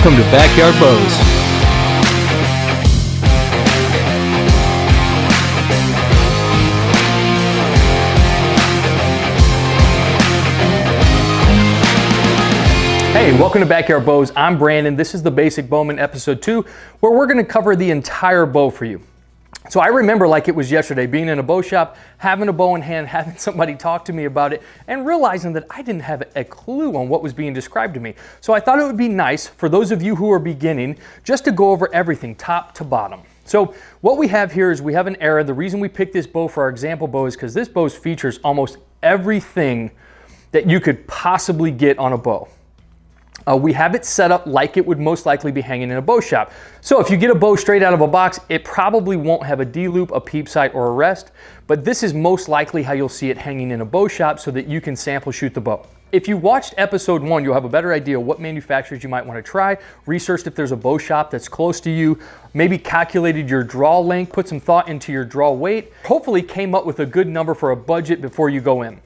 Welcome to Backyard Bows. Hey, welcome to Backyard Bows. I'm Brandon. This is the Basic Bowman episode 2, where we're going to cover the entire bow for you. So I remember like it was yesterday, being in a bow shop, having a bow in hand, having somebody talk to me about it, and realizing that I didn't have a clue on what was being described to me. So I thought it would be nice for those of you who are beginning, just to go over everything top to bottom. So what we have here is we have an arrow. The reason we picked this bow for our example bow is because this bow features almost everything that you could possibly get on a bow. We have it set up like it would most likely be hanging in a bow shop. So if you get a bow straight out of a box, it probably won't have a D-loop, a peep sight, or a rest, but this is most likely how you'll see it hanging in a bow shop so that you can sample shoot the bow. If you watched episode 1, you'll have a better idea what manufacturers you might want to try, researched if there's a bow shop that's close to you, maybe calculated your draw length, put some thought into your draw weight, hopefully came up with a good number for a budget before you go in.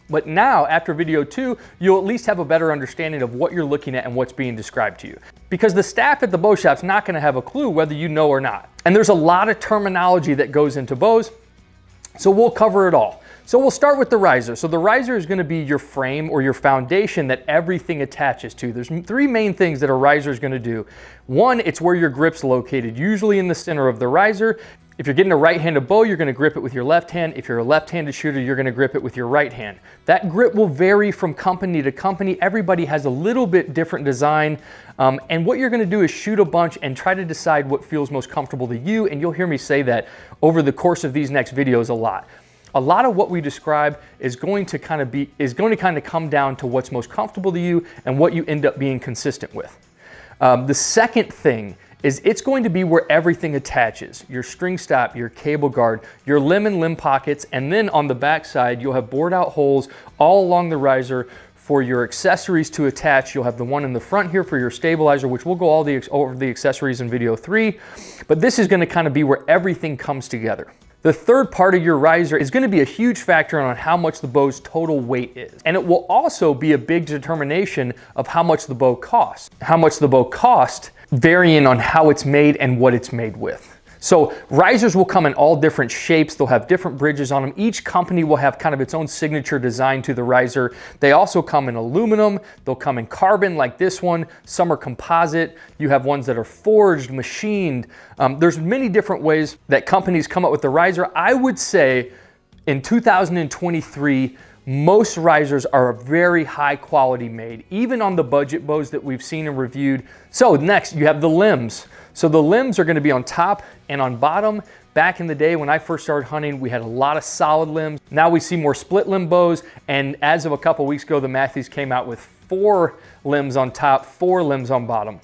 But now, after video 2, you'll at least have a better understanding of what you're looking at and what's being described to you. Because the staff at the bow shop's not gonna have a clue whether you know or not. And there's a lot of terminology that goes into bows, so we'll cover it all. So we'll start with the riser. So the riser is gonna be your frame or your foundation that everything attaches to. There's 3 main things that a riser is gonna do. One, it's where your grip's located, usually in the center of the riser. If you're getting a right-handed bow, you're gonna grip it with your left hand. If you're a left-handed shooter, you're gonna grip it with your right hand. That grip will vary from company to company. Everybody has a little bit different design. And what you're gonna do is shoot a bunch and try to decide what feels most comfortable to you. And you'll hear me say that over the course of these next videos a lot. A lot of what we describe is going to kind of come down to what's most comfortable to you and what you end up being consistent with. The second thing is it's going to be where everything attaches. Your string stop, your cable guard, your limb and limb pockets, and then on the back side, you'll have bored out holes all along the riser for your accessories to attach. You'll have the one in the front here for your stabilizer, which we'll go over the accessories in video 3, but this is gonna kind of be where everything comes together. The third part of your riser is gonna be a huge factor on how much the bow's total weight is. And it will also be a big determination of how much the bow costs. How much the bow costs varying on how it's made and what it's made with. So risers will come in all different shapes. They'll have different bridges on them. Each company will have kind of its own signature design to the riser. They also come in aluminum. They'll come in carbon like this one. Some are composite. You have ones that are forged, machined. There's many different ways that companies come up with the riser. I would say in 2023, most risers are very high quality made, even on the budget bows that we've seen and reviewed. So next, you have the limbs. So the limbs are gonna be on top and on bottom. Back in the day when I first started hunting, we had a lot of solid limbs. Now we see more split limb bows, and as of a couple weeks ago, the Matthews came out with 4 limbs on top, 4 limbs on bottom.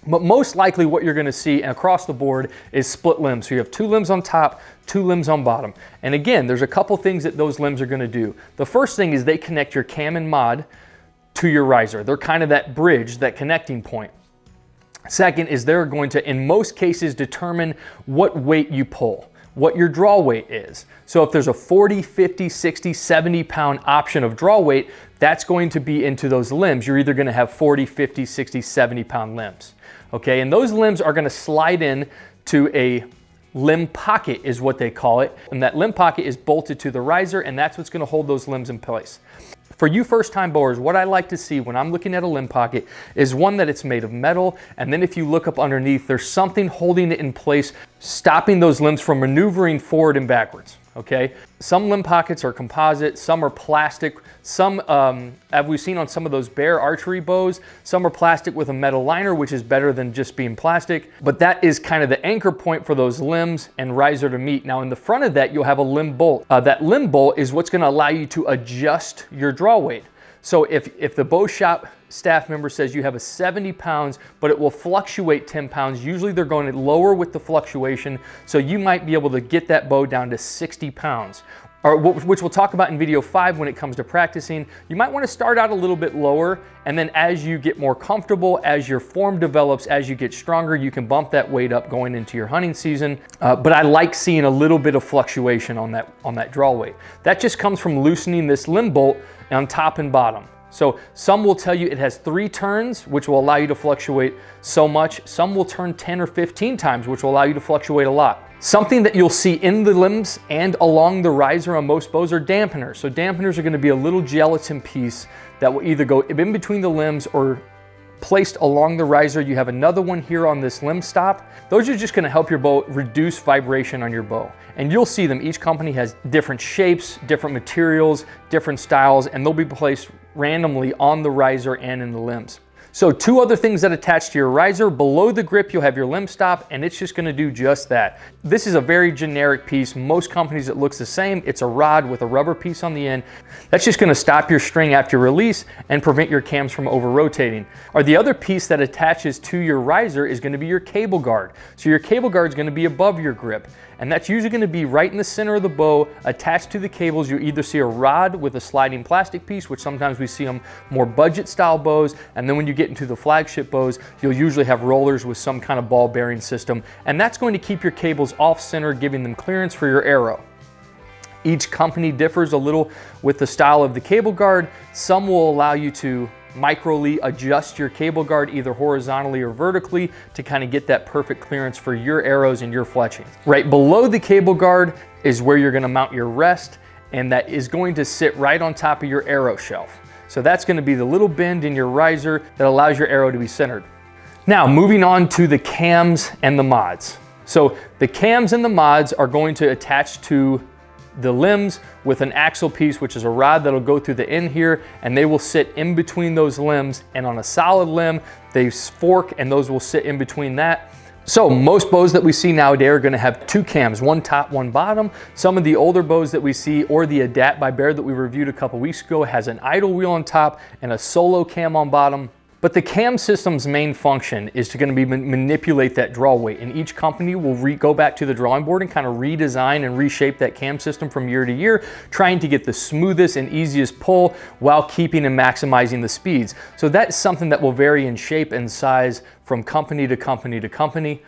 But most likely what you're gonna see across the board is split limbs. So you have 2 limbs on top, 2 limbs on bottom. And again, there's a couple things that those limbs are gonna do. The first thing is they connect your cam and mod to your riser. They're kind of that bridge, that connecting point. Second is they're going to, in most cases, determine what weight you pull, what your draw weight is. So if there's a 40, 50, 60, 70 pound option of draw weight, that's going to be into those limbs. You're either gonna have 40, 50, 60, 70 pound limbs. Okay, and those limbs are gonna slide in to a limb pocket is what they call it. And that limb pocket is bolted to the riser, and that's what's gonna hold those limbs in place. For you first-time bowers, what I like to see when I'm looking at a limb pocket is one that it's made of metal, and then if you look up underneath, there's something holding it in place, stopping those limbs from maneuvering forward and backwards, okay? Some limb pockets are composite, some are plastic, some, as we've seen on some of those Bear archery bows, some are plastic with a metal liner, which is better than just being plastic, but that is kind of the anchor point for those limbs and riser to meet. Now in the front of that, you'll have a limb bolt. That limb bolt is what's gonna allow you to adjust your draw weight. So if the bow shop staff member says you have a 70 pounds, but it will fluctuate 10 pounds, usually they're going to lower with the fluctuation, so you might be able to get that bow down to 60 pounds. Which we'll talk about in video 5 when it comes to practicing. You might want to start out a little bit lower, and then as you get more comfortable, as your form develops, as you get stronger, you can bump that weight up going into your hunting season. But I like seeing a little bit of fluctuation on that draw weight. That just comes from loosening this limb bolt on top and bottom. So some will tell you it has 3 turns, which will allow you to fluctuate so much. Some will turn 10 or 15 times, which will allow you to fluctuate a lot. Something that you'll see in the limbs and along the riser on most bows are dampeners. So dampeners are going to be a little gelatin piece that will either go in between the limbs or placed along the riser. You have another one here on this limb stop. Those are just going to help your bow reduce vibration on your bow. And you'll see them. Each company has different shapes, different materials, different styles, and they'll be placed randomly on the riser and in the limbs. So 2 other things that attach to your riser. Below the grip, you'll have your limb stop, and it's just gonna do just that. This is a very generic piece. Most companies, it looks the same. It's a rod with a rubber piece on the end. That's just gonna stop your string after release and prevent your cams from over-rotating. Or the other piece that attaches to your riser is gonna be your cable guard. So your cable guard is gonna be above your grip, and that's usually gonna be right in the center of the bow. Attached to the cables, you either see a rod with a sliding plastic piece, which sometimes we see them more budget style bows, and then when you get into the flagship bows, you'll usually have rollers with some kind of ball bearing system, and that's going to keep your cables off center, giving them clearance for your arrow. Each company differs a little with the style of the cable guard. Some will allow you to microly adjust your cable guard either horizontally or vertically to kind of get that perfect clearance for your arrows and your fletchings. Right below the cable guard is where you're going to mount your rest, and that is going to sit right on top of your arrow shelf. So that's going to be the little bend in your riser that allows your arrow to be centered. Now moving on to the cams and the mods. So the cams and the mods are going to attach to the limbs with an axle piece, which is a rod that'll go through the end here, and they will sit in between those limbs. And on a solid limb, they fork, and those will sit in between that. So most bows that we see nowadays are going to have 2 cams, one top, one bottom. Some of the older bows that we see, or the Adapt by Bear that we reviewed a couple weeks ago, has an idle wheel on top and a solo cam on bottom. But the cam system's main function is to manipulate that draw weight, and each company will go back to the drawing board and kind of redesign and reshape that cam system from year to year, trying to get the smoothest and easiest pull while keeping and maximizing the speeds. So that's something that will vary in shape and size from company to company to company.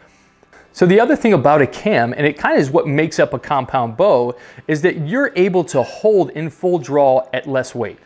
So the other thing about a cam, and it kind of is what makes up a compound bow, is that you're able to hold in full draw at less weight.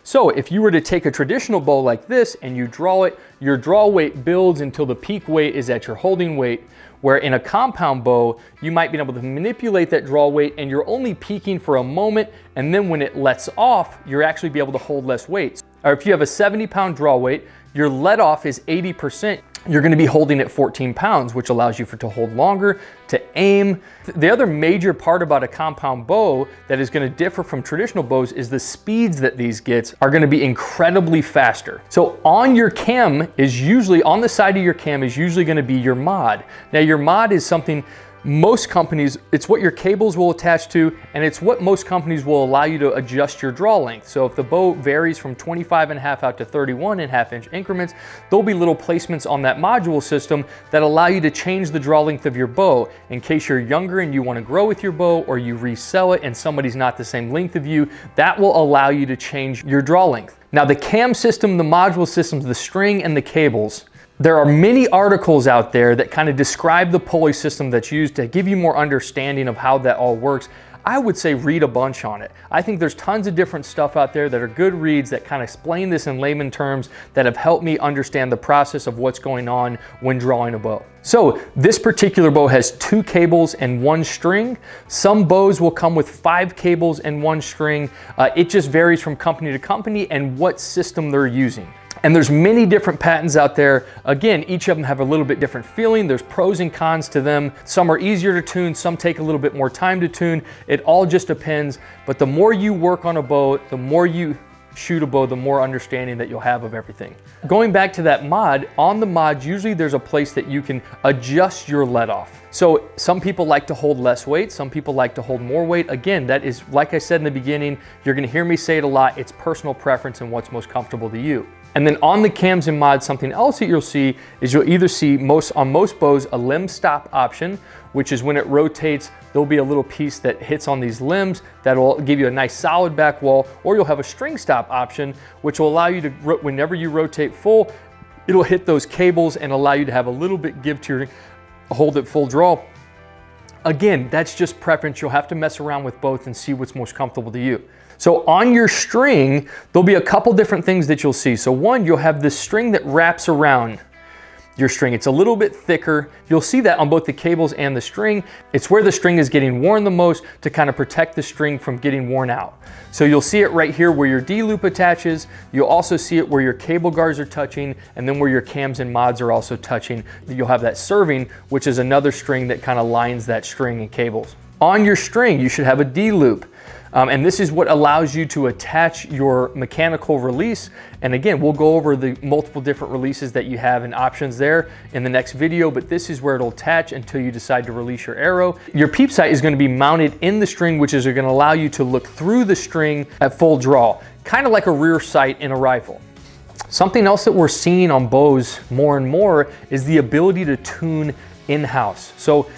So if you were to take a traditional bow like this and you draw it, your draw weight builds until the peak weight is at your holding weight, where in a compound bow, you might be able to manipulate that draw weight and you're only peaking for a moment, and then when it lets off, you're actually be able to hold less weight. Or if you have a 70-pound draw weight, your let off is 80%. You're going to be holding at 14 pounds, which allows you to hold longer, to aim. The other major part about a compound bow that is going to differ from traditional bows is the speeds that these get are going to be incredibly faster. So on your cam is usually, on the side of your cam is usually going to be your mod. Now your mod is something most companies, it's what your cables will attach to, and it's what most companies will allow you to adjust your draw length. So if the bow varies from 25.5 out to 31.5 inch increments, there'll be little placements on that module system that allow you to change the draw length of your bow in case you're younger and you want to grow with your bow, or you resell it and somebody's not the same length of you. That will allow you to change your draw length. Now the cam system, the module systems, the string and the cables, there are many articles out there that kind of describe the pulley system that's used to give you more understanding of how that all works. I would say read a bunch on it. I think there's tons of different stuff out there that are good reads that kind of explain this in layman terms that have helped me understand the process of what's going on when drawing a bow. So this particular bow has 2 cables and 1 string. Some bows will come with 5 cables and 1 string. It just varies from company to company and what system they're using. And there's many different patents out there. Again, each of them have a little bit different feeling. There's pros and cons to them. Some are easier to tune, some take a little bit more time to tune. It all just depends. But the more you work on a bow, the more you shoot a bow, the more understanding that you'll have of everything. Going back to that mod, on the mod, usually there's a place that you can adjust your let off. So some people like to hold less weight, some people like to hold more weight. Again, that is, like I said in the beginning, you're gonna hear me say it a lot, it's personal preference and what's most comfortable to you. And then on the cams and mods, something else that you'll see is you'll either see on most bows a limb stop option, which is when it rotates, there'll be a little piece that hits on these limbs that'll give you a nice solid back wall, or you'll have a string stop option, which will allow you to, whenever you rotate full, it'll hit those cables and allow you to have a little bit give to your hold at full draw. Again, that's just preference. You'll have to mess around with both and see what's most comfortable to you. So on your string, there'll be a couple different things that you'll see. So one, you'll have this string that wraps around your string. It's a little bit thicker. You'll see that on both the cables and the string. It's where the string is getting worn the most to kind of protect the string from getting worn out. So you'll see it right here where your D-loop attaches. You'll also see it where your cable guards are touching, and then where your cams and mods are also touching. You'll have that serving, which is another string that kind of lines that string and cables. On your string, you should have a D-loop. And this is what allows you to attach your mechanical release. And again, we'll go over the multiple different releases that you have and options there in the next video, but this is where it'll attach until you decide to release your arrow. Your peep sight is going to be mounted in the string, which is going to allow you to look through the string at full draw, kind of like a rear sight in a rifle. Something else that we're seeing on bows more and more is the ability to tune in-house. So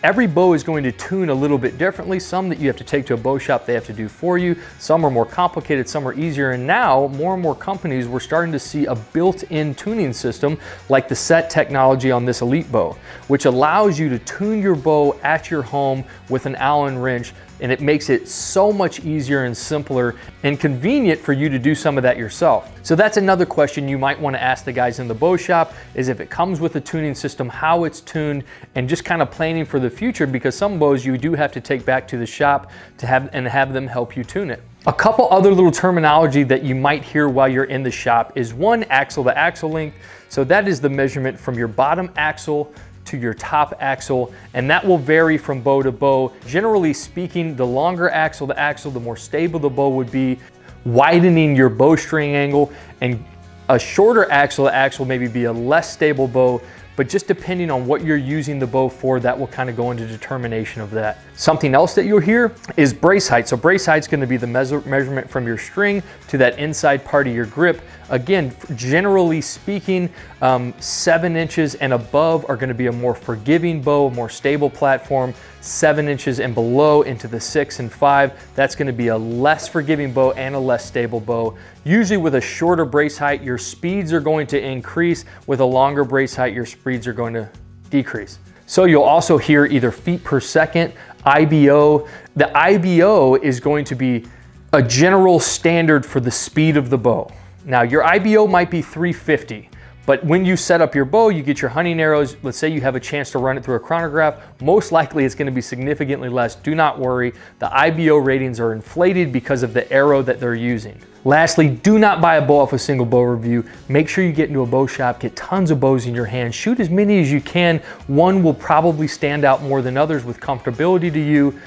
every bow is going to tune a little bit differently. Some that you have to take to a bow shop, they have to do for you. Some are more complicated, some are easier. And now more and more companies, we're starting to see a built-in tuning system like the set technology on this Elite bow, which allows you to tune your bow at your home with an Allen wrench. And it makes it so much easier and simpler and convenient for you to do some of that yourself. So that's another question you might want to ask the guys in the bow shop, is if it comes with a tuning system, how it's tuned, and just kind of planning for the future, because some bows you do have to take back to the shop to have them help you tune it. A couple other little terminology that you might hear while you're in the shop is one, axle to axle length. So that is the measurement from your bottom axle to your top axle, and that will vary from bow to bow. Generally speaking, the longer axle to axle, the more stable the bow would be, widening your bowstring angle, and a shorter axle to axle maybe be a less stable bow, but just depending on what you're using the bow for, that will kind of go into determination of that. Something else that you'll hear is brace height. So brace height is going to be the measurement from your string to that inside part of your grip. Again, generally speaking, 7 inches and above are going to be a more forgiving bow, a more stable platform. 7 inches and below into the 6 and 5, that's going to be a less forgiving bow and a less stable bow. Usually with a shorter brace height, your speeds are going to increase. With a longer brace height, your speeds are going to decrease. So you'll also hear either feet per second, IBO. The IBO is going to be a general standard for the speed of the bow. Now your IBO might be 350, but when you set up your bow, you get your hunting arrows, let's say you have a chance to run it through a chronograph, most likely it's going to be significantly less. Do not worry, the IBO ratings are inflated because of the arrow that they're using. Lastly, do not buy a bow off a single bow review. Make sure you get into a bow shop, get tons of bows in your hand, shoot as many as you can. One will probably stand out more than others with comfortability to you.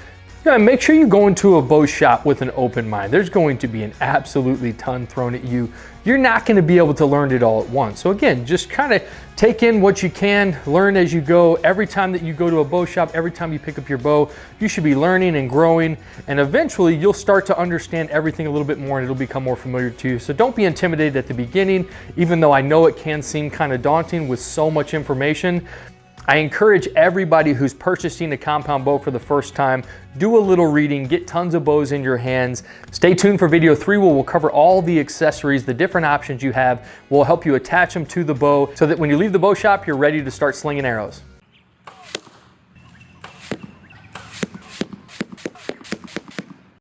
Make sure you go into a bow shop with an open mind. There's going to be an absolutely ton thrown at you. You're not going to be able to learn it all at once. So again, just kind of take in what you can, learn as you go. Every time that you go to a bow shop, every time you pick up your bow, you should be learning and growing, and eventually you'll start to understand everything a little bit more and it'll become more familiar to you. So don't be intimidated at the beginning, even though I know it can seem kind of daunting with so much information. I encourage everybody who's purchasing a compound bow for the first time, do a little reading, get tons of bows in your hands. Stay tuned for video 3 where we'll cover all the accessories, the different options you have. We'll help you attach them to the bow so that when you leave the bow shop, you're ready to start slinging arrows.